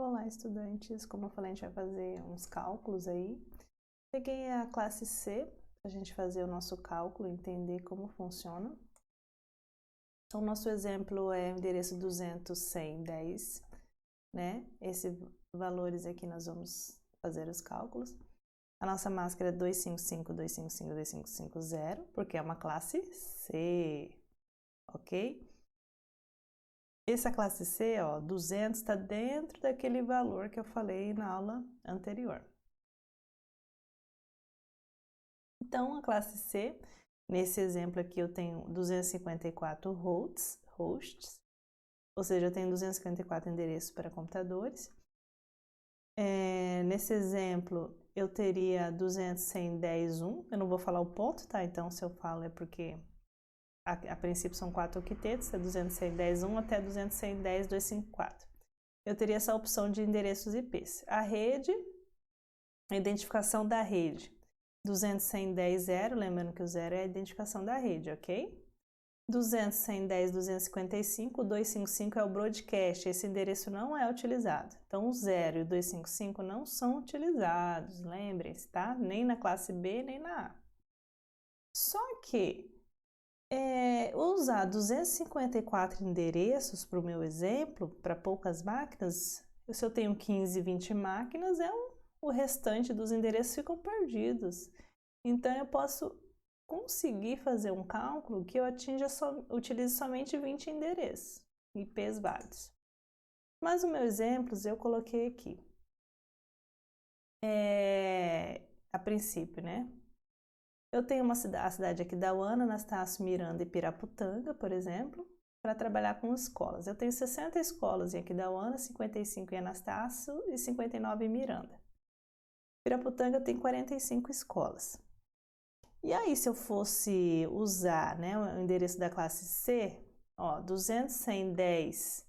Olá, estudantes. Como eu falei, a gente vai fazer uns cálculos aí. Peguei a classe C para a gente fazer o nosso cálculo, entender como funciona. Então, nosso exemplo é o endereço 200, 100, 10, né? Esses valores aqui nós vamos fazer os cálculos. A nossa máscara é 255, 255, 2550, porque é uma classe C, ok? Essa classe C, ó, 200 está dentro daquele valor que eu falei na aula anterior. Então, a classe C, nesse exemplo aqui eu tenho 254 hosts, ou seja, eu tenho 254 endereços para computadores. Nesse exemplo, eu teria 200, 100, 10, 1. Eu não vou falar o ponto, tá? Então, se eu falo é porque a princípio são 4 octetos, é 200, 100, 10, 1 até 200, 100, 10, 254. Eu teria essa opção de endereços IPs. A rede, a identificação da rede. 200, 100, 10, 0, lembrando que o 0 é a identificação da rede, ok? 200, 100, 10, 255, o 255 é o broadcast, esse endereço não é utilizado. Então, o 0 e o 255 não são utilizados, lembrem-se, tá? Nem na classe B, nem na A. Só que, usar 254 endereços para o meu exemplo, para poucas máquinas, se eu tenho 15, 20 máquinas, o restante dos endereços ficam perdidos. Então, eu posso conseguir fazer um cálculo que eu utilize somente 20 endereços, IPs válidos. Mas os meus exemplos eu coloquei aqui. A princípio, né? Eu tenho a cidade aqui da Uana, Anastácio, Miranda e Piraputanga, por exemplo, para trabalhar com escolas. Eu tenho 60 escolas em Aquidauana, 55 em Anastácio e 59 em Miranda. Piraputanga tem 45 escolas. E aí, se eu fosse usar, né, o endereço da classe C, ó, 200, 100, 10,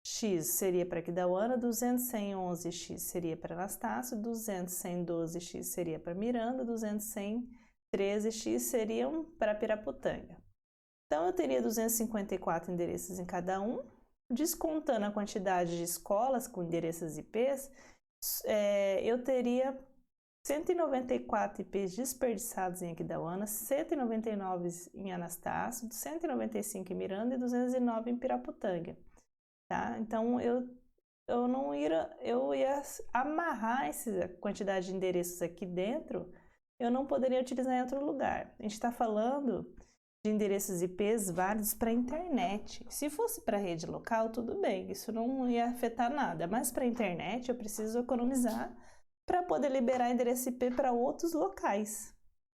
X seria para Aquidauana, 200, 100, 11, X seria para Anastácio, 200, 100, 12, X seria para Miranda, 200, 100, 13x seriam para Piraputanga. Então, eu teria 254 endereços em cada um, descontando a quantidade de escolas com endereços IPs, eu teria 194 IPs desperdiçados em Aquidauana, 199 em Anastácio, 195 em Miranda e 209 em Piraputanga. Tá? Então, eu ia amarrar essa quantidade de endereços aqui dentro, eu não poderia utilizar em outro lugar. A gente está falando de endereços IPs válidos para a internet. Se fosse para a rede local, tudo bem, isso não ia afetar nada. Mas para a internet, eu preciso economizar para poder liberar endereço IP para outros locais,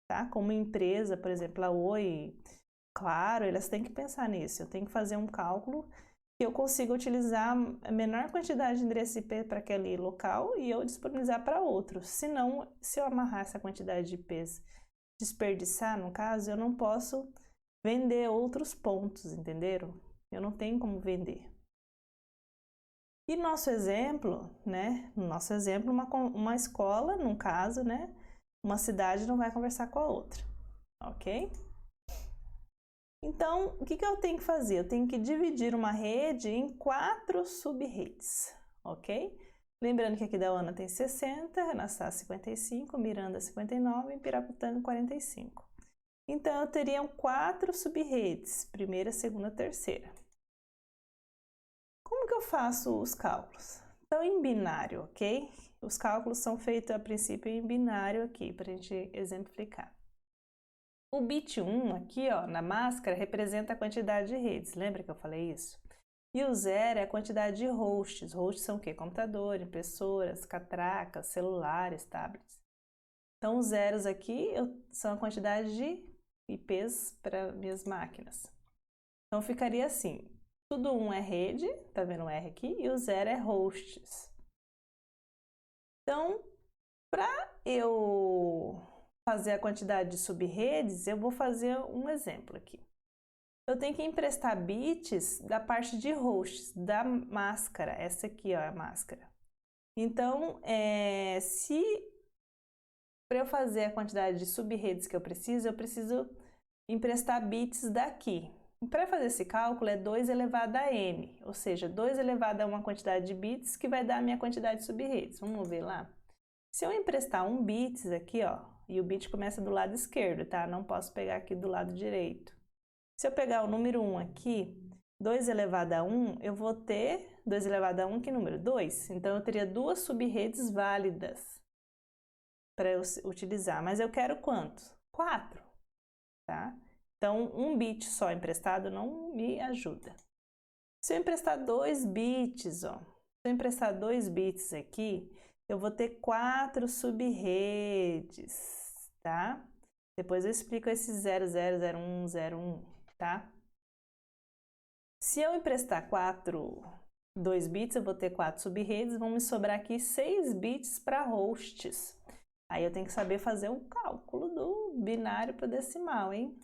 tá? Como empresa, por exemplo, a Oi, Claro, elas têm que pensar nisso. Eu tenho que fazer um cálculo que eu consiga utilizar a menor quantidade de endereço IP para aquele local e eu disponibilizar para outros. Senão, se eu amarrar essa quantidade de IPs, desperdiçar, no caso, eu não posso vender outros pontos, entenderam? Eu não tenho como vender. E nosso exemplo, né? No nosso exemplo, uma escola, num caso, né? Uma cidade não vai conversar com a outra, ok? Então, o que eu tenho que fazer? Eu tenho que dividir uma rede em 4 sub-redes, ok? Lembrando que Aquidauana tem 60, Anastácio 55, Miranda 59 e Piraputanga 45. Então, eu teria 4 sub-redes, primeira, segunda, terceira. Como que eu faço os cálculos? Então, em binário, ok? Os cálculos são feitos a princípio em binário aqui, para a gente exemplificar. O bit 1 aqui, ó, na máscara, representa a quantidade de redes, lembra que eu falei isso? E o 0 é a quantidade de hosts. Hosts são o quê? Computador, impressoras, catracas, celulares, tablets. Então, os zeros aqui são a quantidade de IPs para minhas máquinas. Então, ficaria assim. Tudo 1 é rede, tá vendo o R aqui? E o 0 é hosts. Então, para eu fazer a quantidade de sub-redes, eu vou fazer um exemplo aqui. Eu tenho que emprestar bits da parte de hosts, da máscara. Essa aqui, ó, é a máscara. Então, para eu fazer a quantidade de sub-redes que eu preciso emprestar bits daqui. Para fazer esse cálculo é 2 elevado a n, ou seja, 2 elevado a uma quantidade de bits que vai dar a minha quantidade de sub-redes. Vamos ver lá? Se eu emprestar 1 bits aqui, ó, e o bit começa do lado esquerdo, tá? Não posso pegar aqui do lado direito. Se eu pegar o número 1 aqui, 2 elevado a 1, eu vou ter 2 elevado a 1, que número? 2. Então, eu teria duas sub-redes válidas para eu utilizar. Mas eu quero quantos? 4, tá? Então, um bit só emprestado não me ajuda. Se eu emprestar 2 bits, ó, se eu emprestar 2 bits aqui, eu vou ter 4 sub-redes, tá? Depois eu explico esse 0, 0, 0, 1, 0, 1, tá? Se eu emprestar 2 bits, eu vou ter 4 sub-redes, vão me sobrar aqui 6 bits para hosts. Aí eu tenho que saber fazer o cálculo do binário para decimal, hein?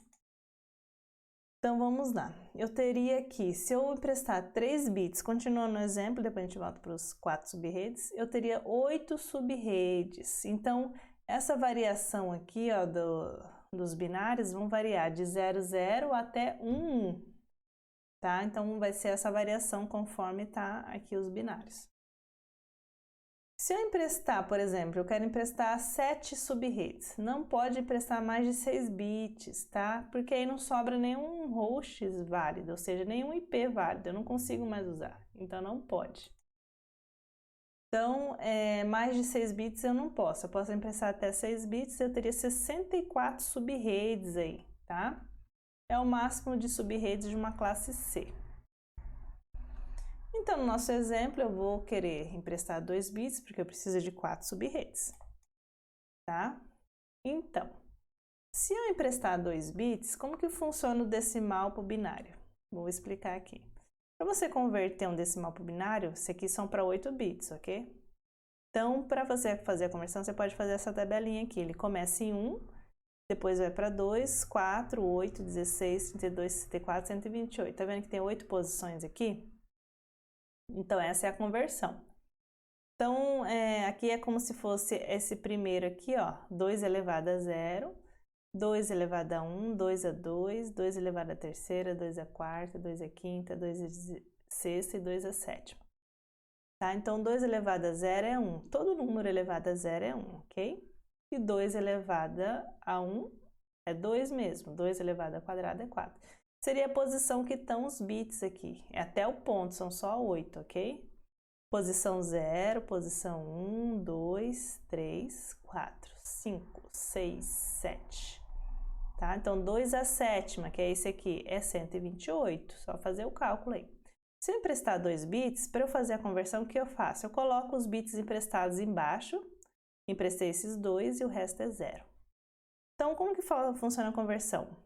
Então, vamos lá. Eu teria aqui, se eu emprestar 3 bits, continuando no exemplo, depois a gente volta para os 4 sub-redes, eu teria 8 sub-redes. Então, essa variação aqui, ó, dos binários vão variar de 0, 0 até 1, 1, tá? Então, vai ser essa variação conforme tá aqui os binários. Se eu emprestar, por exemplo, eu quero emprestar 7 sub-redes, não pode emprestar mais de 6 bits, tá? Porque aí não sobra nenhum host válido, ou seja, nenhum IP válido, eu não consigo mais usar, então não pode. Então, mais de 6 bits eu não posso, eu posso emprestar até 6 bits, eu teria 64 sub-redes aí, tá? É o máximo de sub-redes de uma classe C. Então, no nosso exemplo, eu vou querer emprestar 2 bits, porque eu preciso de 4 sub-redes, tá? Então, se eu emprestar 2 bits, como que funciona o decimal para o binário? Vou explicar aqui. Para você converter um decimal para o binário, isso aqui são para 8 bits, ok? Então, para você fazer a conversão, você pode fazer essa tabelinha aqui. Ele começa em 1, depois vai para 2, 4, 8, 16, 32, 64, 128. Tá vendo que tem 8 posições aqui? Então, essa é a conversão. Então, aqui é como se fosse esse primeiro aqui, ó, 2 elevado a 0, 2 elevado a 1, 2 a 2, 2 elevado a terceira, 2 a quarta, 2 a quinta, 2 a sexta e 2 a sétima. Tá? Então, 2 elevado a 0 é 1. Todo número elevado a 0 é 1, ok? E 2 elevado a 1 é 2 mesmo. 2 elevado ao quadrado é 4. Seria a posição que estão os bits aqui. É até o ponto, são só 8, ok? Posição 0, posição 1, 2, 3, 4, 5, 6, 7. Tá? Então, 2 a sétima, que é esse aqui, é 128. Só fazer o cálculo aí. Se eu emprestar 2 bits, para eu fazer a conversão, o que eu faço? Eu coloco os bits emprestados embaixo, emprestei esses 2 e o resto é 0. Então, como que funciona a conversão?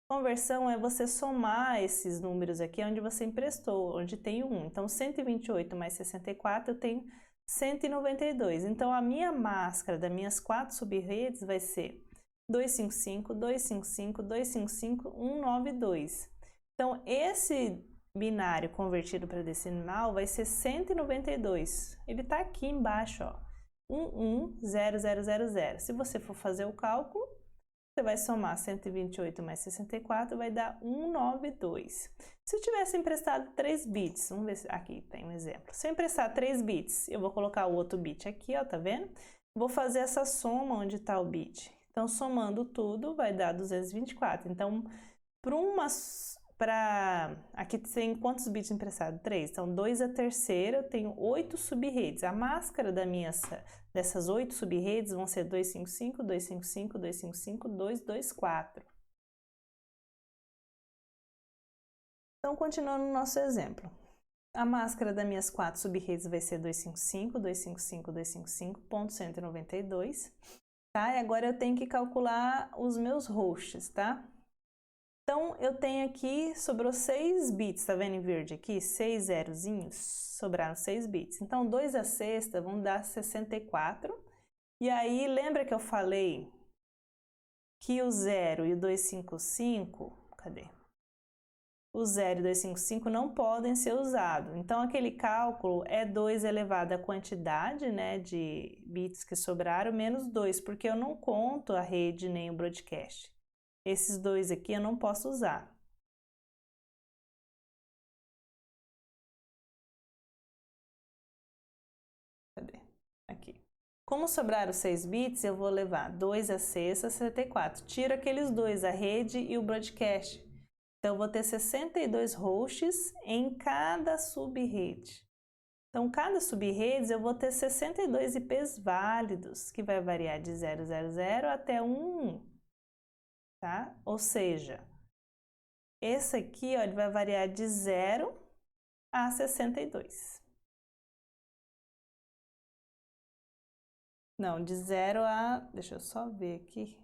Conversão é você somar esses números aqui onde você emprestou, onde tem 1. Então, 128 mais 64, eu tenho 192. Então, a minha máscara das minhas 4 sub-redes vai ser 255, 255, 255, 192. Então, esse binário convertido para decimal vai ser 192. Ele está aqui embaixo, ó, 110000. Se você for fazer o cálculo, você vai somar 128 mais 64, vai dar 192. Se eu tivesse emprestado 3 bits, vamos ver se aqui tem um exemplo. Se eu emprestar 3 bits, eu vou colocar o outro bit aqui, ó, tá vendo? Vou fazer essa soma onde está o bit. Então, somando tudo, vai dar 224. Então, aqui tem quantos bits emprestados? 3. Então, 2 a terceira, eu tenho 8 sub-redes. A máscara dessas 8 sub-redes vão ser 255, 255, 255, 224. Então, continuando no nosso exemplo. A máscara das minhas 4 sub-redes vai ser 255, 255, 255, ponto 192. Tá? E agora eu tenho que calcular os meus hosts, tá? Então, eu tenho aqui, sobrou 6 bits, tá vendo em verde aqui? 6 zerozinhos, sobraram 6 bits. Então, 2 a sexta vão dar 64. E aí, lembra que eu falei que o 0 e o 255, cadê? O 0 e o 255 não podem ser usados. Então, aquele cálculo é 2 elevado à quantidade, né, de bits que sobraram, menos 2, porque eu não conto a rede nem o broadcast. Esses dois aqui eu não posso usar. Cadê? Aqui. Como sobraram 6 bits, eu vou levar 2 a 6 a 64. Tiro aqueles dois, a rede e o broadcast. Então, eu vou ter 62 hosts em cada subrede. Então, cada subrede eu vou ter 62 IPs válidos, que vai variar de 000 até 1. Tá? Ou seja, esse aqui, ó, ele vai variar de 0 a 62. Não, de 0 a... Deixa eu só ver aqui.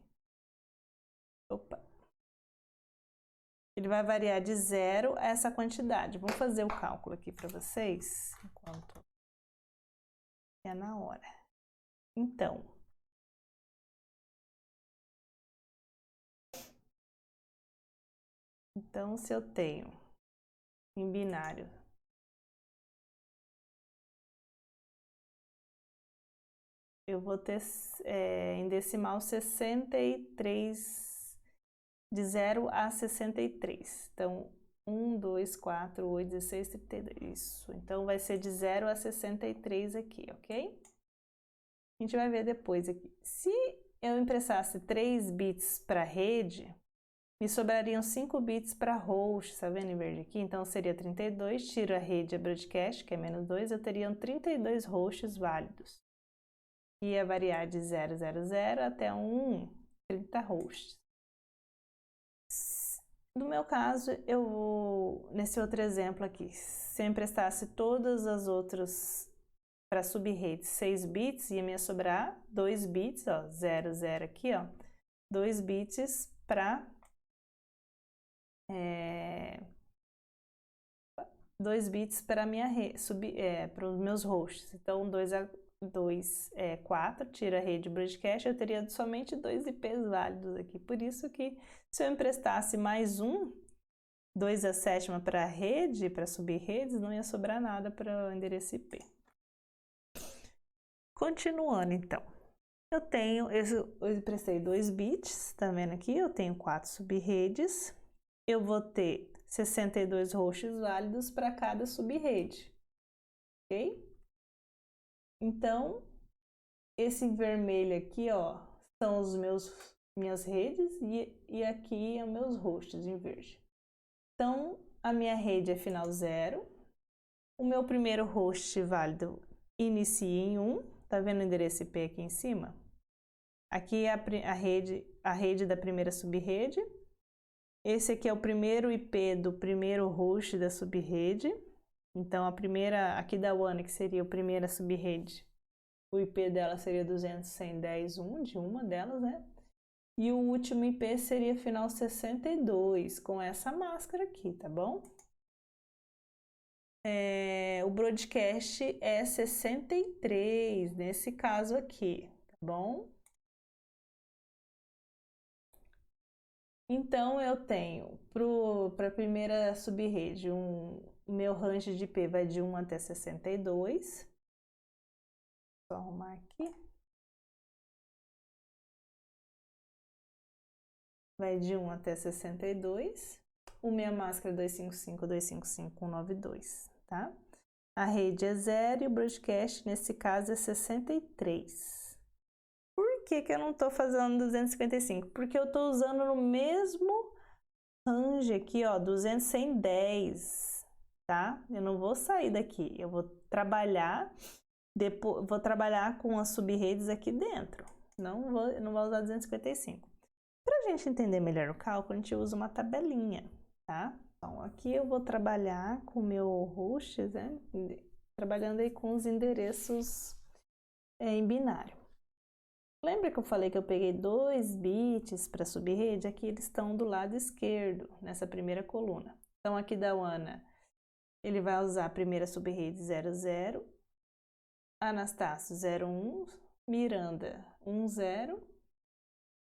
Opa. Ele vai variar de 0 a essa quantidade. Vou fazer o cálculo aqui para vocês, enquanto é na hora. Então, se eu tenho em binário eu vou ter em decimal 63, de 0 a 63. Então, 1, 2, 4, 8, 16, 32. Isso. Então, vai ser de 0 a 63 aqui, ok? A gente vai ver depois aqui. Se eu emprestasse 3 bits para a rede, me sobrariam 5 bits para host, tá vendo em verde aqui? Então, seria 32, tiro a rede e a broadcast, que é menos 2, eu teria 32 hosts válidos. Ia variar de 000 até 30 hosts. No meu caso, eu vou, nesse outro exemplo aqui, se eu emprestasse todas as outras para subrede 6 bits, ia me sobrar 2 bits, ó, 00 aqui, ó, 2 bits para 2 bits para minha para os meus hosts. Então, 4, tira a rede broadcast, eu teria somente 2 IPs válidos aqui. Por isso que se eu emprestasse mais 2 a 7 para a rede, para subredes, não ia sobrar nada para o endereço IP. Continuando, então. Eu emprestei 2 bits, tá vendo aqui? Eu tenho 4 subredes. Eu vou ter 62 hosts válidos para cada subrede, ok? Então, esse vermelho aqui, ó, são os minhas redes e aqui é os meus hosts em verde. Então, a minha rede é final 0. O meu primeiro host válido inicia em 1. Tá vendo o endereço IP aqui em cima? Aqui é a rede da primeira subrede. Esse aqui é o primeiro IP do primeiro host da subrede. Então, a primeira, aqui da One, que seria a primeira subrede, o IP dela seria 200.110.1, de uma delas, né? E o último IP seria final 62, com essa máscara aqui, tá bom? O broadcast é 63, nesse caso aqui, tá bom? Então, eu tenho para a primeira subrede, o meu range de IP vai de 1 até 62. Vou arrumar aqui. Vai de 1 até 62. O minha máscara 255.255.192, tá? A rede é 0 e o broadcast, nesse caso, é 63. Por que que eu não tô fazendo 255? Porque eu tô usando no mesmo range aqui, ó, 210, tá? Eu não vou sair daqui, eu vou trabalhar, depois vou trabalhar com as subredes aqui dentro. Não vou usar 255. Para a gente entender melhor o cálculo, a gente usa uma tabelinha, tá? Então, aqui eu vou trabalhar com o meu host, né? Trabalhando aí com os endereços em binário. Lembra que eu falei que eu peguei 2 bits para subrede? Aqui eles estão do lado esquerdo, nessa primeira coluna. Então, aqui da Ana, ele vai usar a primeira subrede 00, Anastácio 01, Miranda 10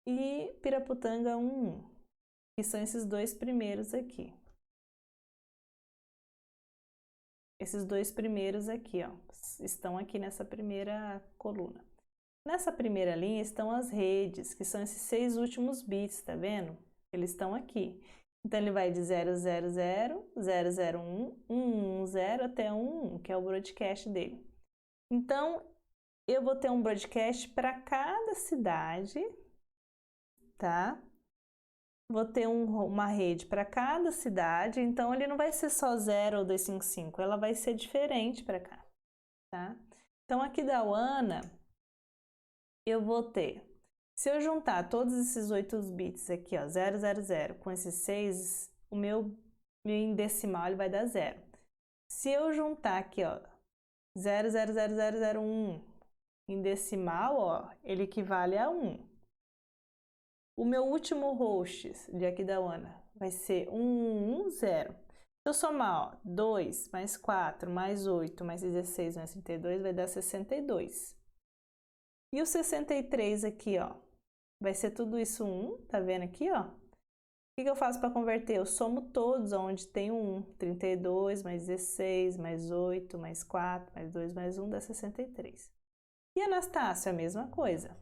e Piraputanga 11, que são esses dois primeiros aqui. Esses dois primeiros aqui, ó, estão aqui nessa primeira coluna. Nessa primeira linha estão as redes, que são esses 6 últimos bits, tá vendo? Eles estão aqui. Então, ele vai de 000, 001, 110 até 11, que é o broadcast dele. Então, eu vou ter um broadcast para cada cidade, tá? Vou ter uma rede para cada cidade, então ele não vai ser só 0 ou 255, ela vai ser diferente para cá, tá? Então aqui da UANA, eu vou ter, se eu juntar todos esses 8 bits aqui, ó, 000, com esses 6, o meu em decimal ele vai dar 0. Se eu juntar aqui, ó, 0,00001 em decimal, ó, ele equivale a 1. O meu último host de aqui da UANA vai ser 110. Se eu somar, ó, 2 mais 4 mais 8 mais 16 mais 32 vai dar 62. E o 63 aqui, ó, vai ser tudo isso 1, tá vendo aqui, ó? O que eu faço para converter? Eu somo todos onde tem um 1. 32 mais 16 mais 8 mais 4 mais 2 mais 1 dá 63. E Anastácio, a mesma coisa.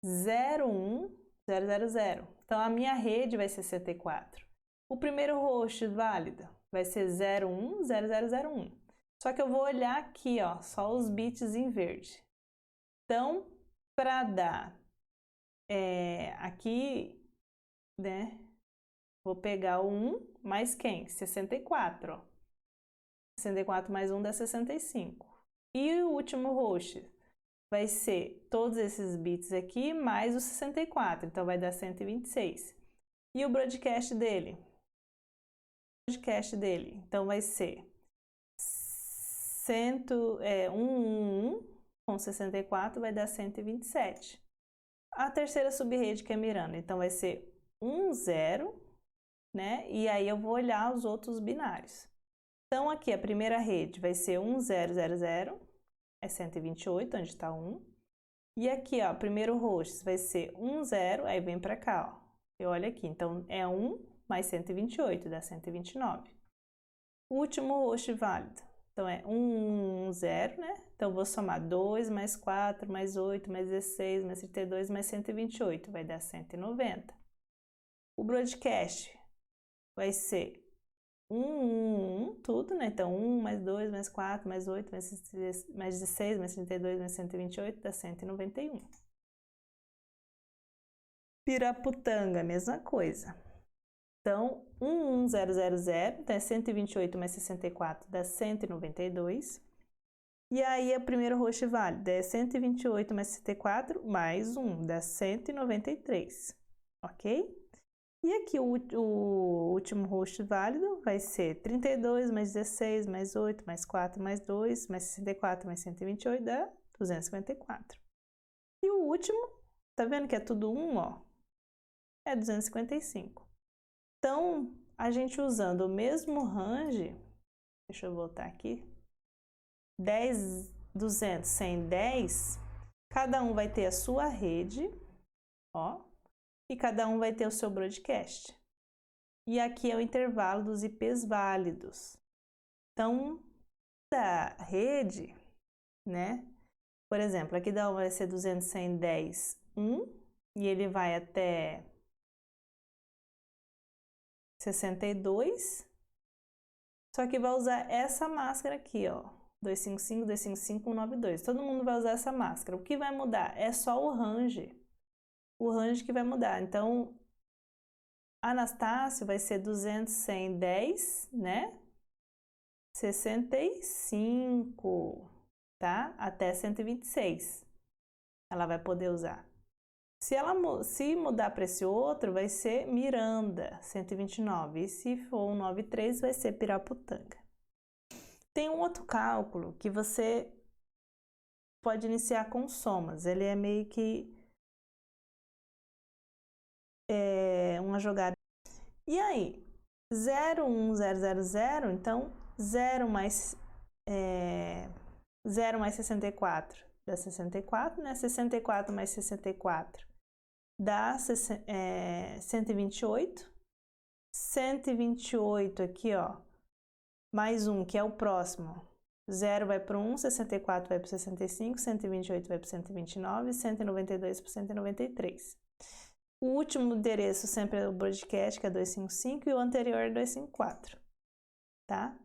01 000. Então, a minha rede vai ser 64. O primeiro host válido vai ser 01 0001. Só que eu vou olhar aqui, ó, só os bits em verde. Então, para dar aqui, né, vou pegar o 1 mais quem? 64, ó. 64 mais 1 dá 65. E o último host vai ser todos esses bits aqui mais o 64, então vai dar 126. E o broadcast dele? Então vai ser 111 com 64 vai dar 127. A terceira subrede que é mirando, então vai ser 10, né? E aí eu vou olhar os outros binários. Então aqui a primeira rede vai ser 1000, é 128, onde está 1. E aqui, ó, primeiro host vai ser 10, aí vem para cá, ó. Eu olho aqui, então é 1 mais 128, dá 129. O último host válido, então é 110, né? Então vou somar 2 mais 4 mais 8 mais 16 mais 32 mais 128, vai dar 190. O broadcast vai ser tudo, né? Então 1 mais 2 mais 4 mais 8 mais 16 mais 32 mais 128 dá 191. Piraputanga, mesma coisa. Então 11000, então é 128 mais 64 dá 192. E aí o primeiro host válido é 128 mais 64 mais 1 dá 193, ok? E aqui o último host válido vai ser 32 mais 16 mais 8 mais 4 mais 2 mais 64 mais 128 dá 254. E o último, tá vendo que é tudo 1, ó? É 255. Então, a gente usando o mesmo range, deixa eu voltar aqui, 10, 200, 100, 10, cada um vai ter a sua rede, ó, e cada um vai ter o seu broadcast. E aqui é o intervalo dos IPs válidos. Então, da rede, né? Por exemplo, aqui da vai ser 200, 100, 10, 1, e ele vai até 62. Só que vai usar essa máscara aqui, ó, 255, 255, 192. Todo mundo vai usar essa máscara. O que vai mudar é só o range. O range que vai mudar. Então, Anastácio vai ser 200, 100, 10, né? 65, tá? Até 126. Ela vai poder usar. Se mudar para esse outro, vai ser Miranda, 129. E se for 193, vai ser Piraputanga. Tem um outro cálculo que você pode iniciar com somas. Ele é meio que uma jogada. E aí, 01000, então 0 mais 64 dá 64, né? 64 mais 64 dá 128. 128 aqui, ó, mais 1, que é o próximo. 0 vai para o 1, 64 vai para o 65, 128 vai para o 129, 192 para o 193. O último endereço sempre é o broadcast, que é 255, e o anterior é 254, tá?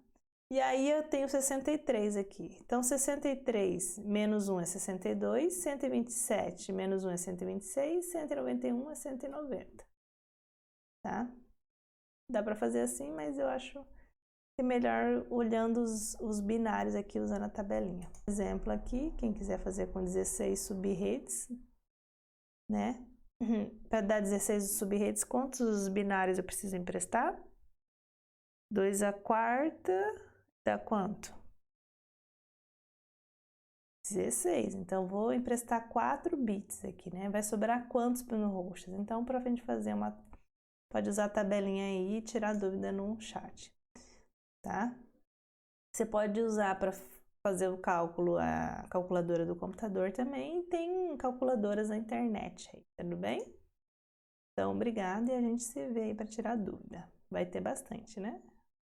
E aí eu tenho 63 aqui. Então, 63 menos 1 é 62, 127 menos 1 é 126, 191 é 190. Tá? Dá para fazer assim, mas eu acho que é melhor olhando os binários aqui, usando a tabelinha. Exemplo aqui, quem quiser fazer com 16 sub-redes, né? Para dar 16 sub-redes, quantos binários eu preciso emprestar? 2 à quarta dá quanto? 16. Então, vou emprestar 4 bits aqui, né? Vai sobrar quantos no roxas? Então, para a gente fazer uma... Pode usar a tabelinha aí e tirar dúvida no chat, tá? Você pode usar para fazer o cálculo, a calculadora do computador também. Tem calculadoras na internet aí, tudo bem? Então, obrigada e a gente se vê aí para tirar dúvida. Vai ter bastante, né?